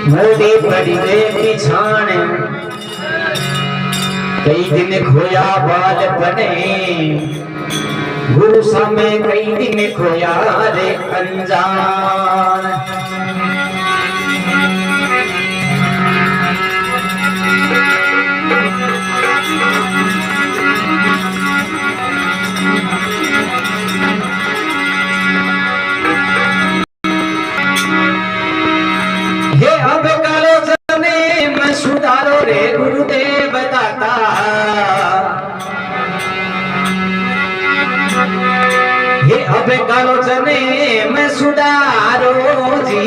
मोदी पड़ी रे पिछाण कई दिन खोया बाल बने गुरु सामे कई दिन खोया रे अनजान। ये अब कालो जने मैं सुधारो रे गुरुदेव बताता। ये अब कालो जने मैं सुधारो जी।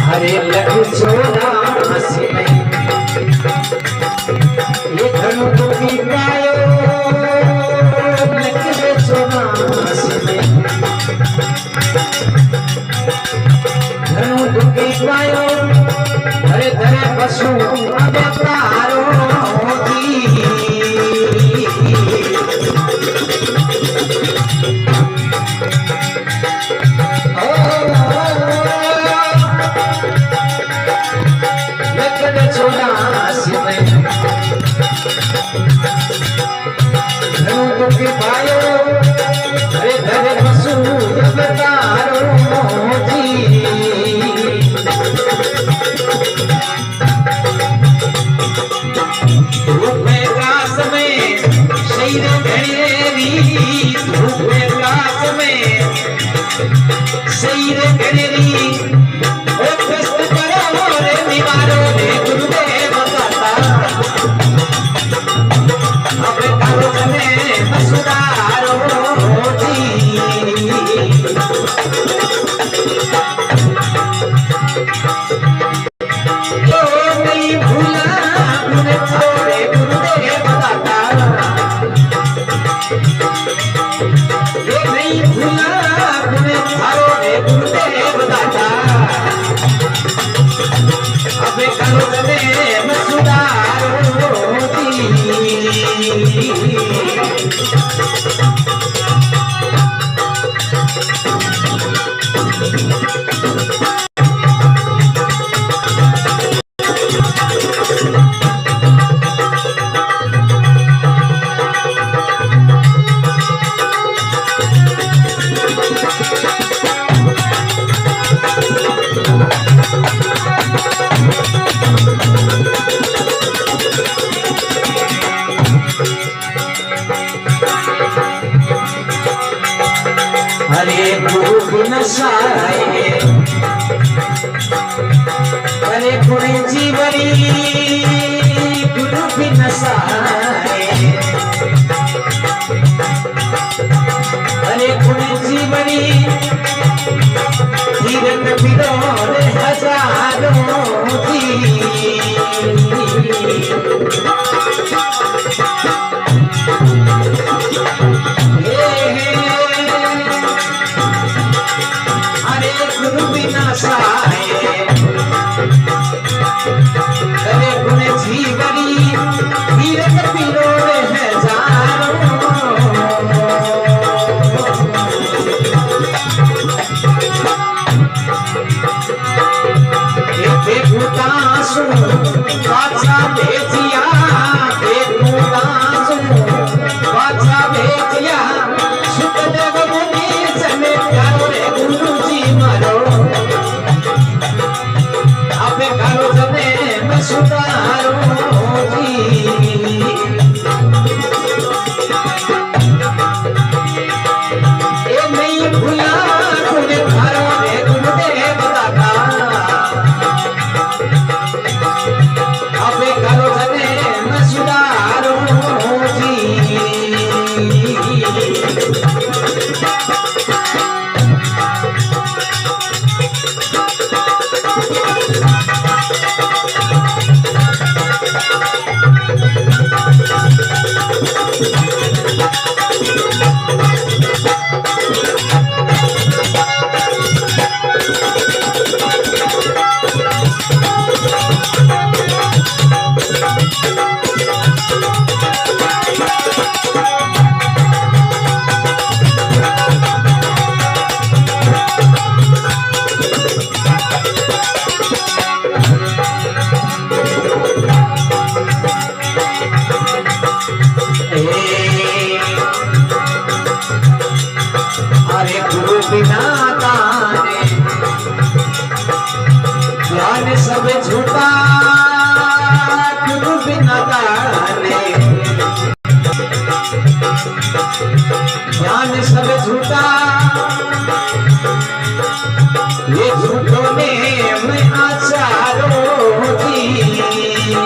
हरे लख सोना हसीने ये धनु दुखी गायो लख सोना हसीने धनु दुखी गायो हरे धरे पशु अबे तारो हरे गुरु नसाए हरे गुरु जीवनी गुरु नसाए हरे गुरु जीवनी धीरन बिरोरे हजारों दासू बादशाह भेजिया देखू दासू बादशाह भेजिया सुखदेव मुनि सने प्यारो रे गुरुजी मारो आपे कालो जने मैं सुधारो जी ए नहीं भूला तूने थारो रे गुरुदेव दादा आपे कालो जने मैं सुधारो जी अरे गुरु बिना ताने ज्ञान सब झूठा गुरु बिना ताने ज्ञान सब झूठा ये झूठों ने मैं आचारो जी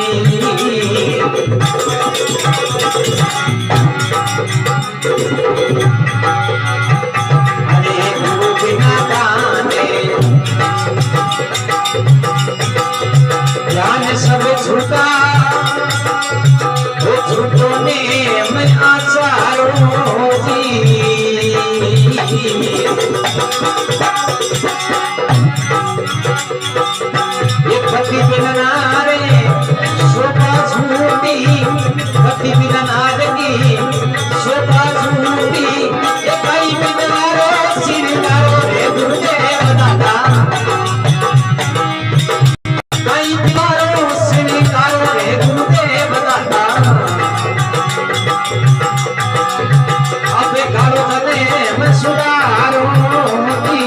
ज्ञान सब झूठा वो झूठों ने मैं आचारो जी ये पति बिना नारे शोभा झूठी पति बिना नारगी शोभा झूठी ये कई बिना नारो सिरदारो रे गुरुदेव दादा कई बिनारो सिरदारो रे गुरुदेव दादा अबे कालो जने मैं सुधारो जी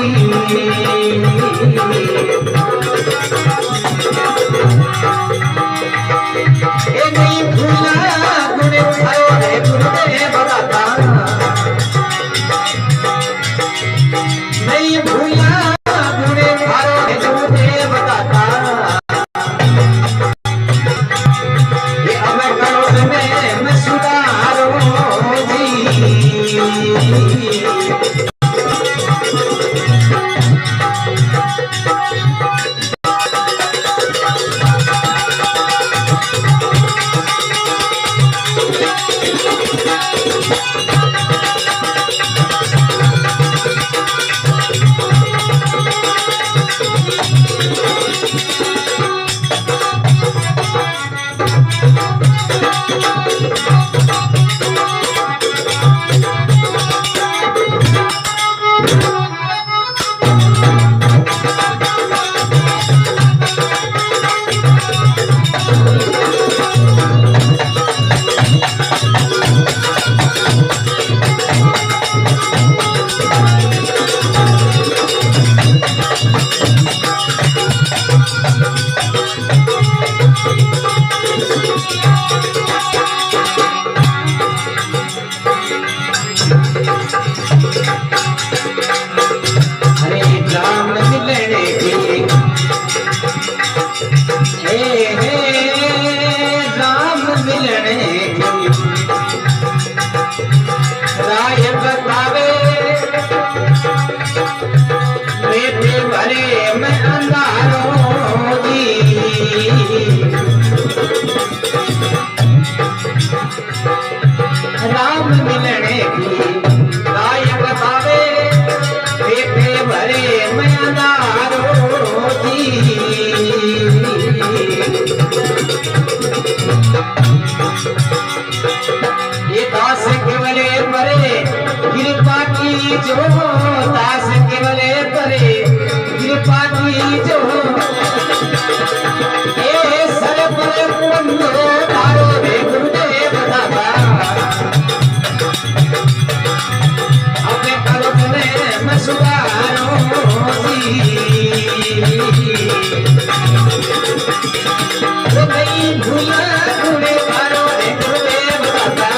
वो नहीं भूला गुणे तारो रे गुरुदेव दाता,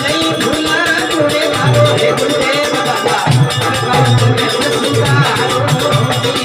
नहीं भूला गुणे तारो रे गुरुदेव दाता, कंठ में सुधारो होती।